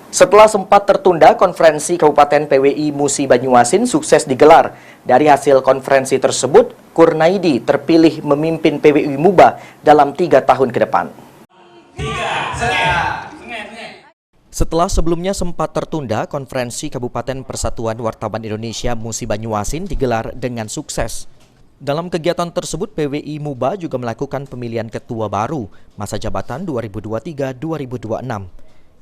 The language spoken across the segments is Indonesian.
Setelah sempat tertunda, konferensi Kabupaten PWI Musi Banyuasin sukses digelar. Dari hasil konferensi tersebut, Kurnaidi terpilih memimpin PWI Muba dalam 3 tahun ke depan. Setelah sebelumnya sempat tertunda, konferensi Kabupaten Persatuan Wartawan Indonesia Musi Banyuasin digelar dengan sukses. Dalam kegiatan tersebut, PWI Muba juga melakukan pemilihan ketua baru masa jabatan 2023-2026.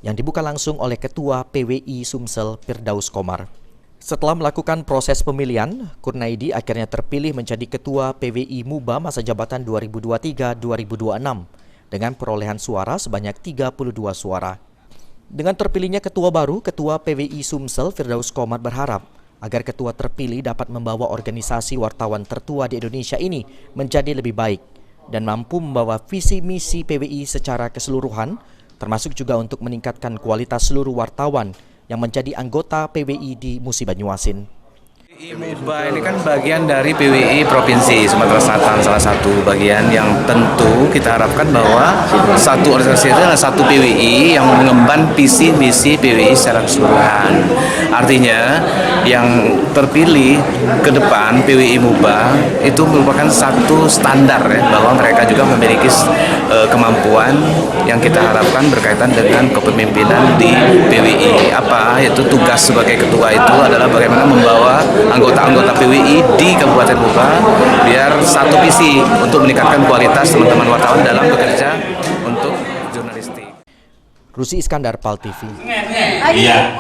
yang dibuka langsung oleh Ketua PWI Sumsel Firdaus Komar. Setelah melakukan proses pemilihan, Kurnaidi akhirnya terpilih menjadi Ketua PWI Muba masa jabatan 2023-2026 dengan perolehan suara sebanyak 32 suara. Dengan terpilihnya ketua baru, Ketua PWI Sumsel Firdaus Komar berharap agar ketua terpilih dapat membawa organisasi wartawan tertua di Indonesia ini menjadi lebih baik dan mampu membawa visi misi PWI secara keseluruhan, termasuk juga untuk meningkatkan kualitas seluruh wartawan yang menjadi anggota PWI di Musi Banyuasin. PWI Muba ini kan bagian dari PWI Provinsi Sumatera Selatan, salah satu bagian yang tentu kita harapkan bahwa satu organisasi itu adalah satu PWI yang mengemban visi misi PWI secara keseluruhan. Artinya yang terpilih ke depan PWI Muba itu merupakan satu standar ya, bahwa mereka juga memiliki kemampuan yang kita harapkan berkaitan dengan kepemimpinan di PWI. Apa yaitu tugas sebagai ketua itu adalah bagaimana membawa anggota-anggota PWI di Kabupaten Muba biar satu visi untuk meningkatkan kualitas teman-teman wartawan dalam bekerja untuk jurnalistik. Rusy Iskandar, PAL TV. Iya.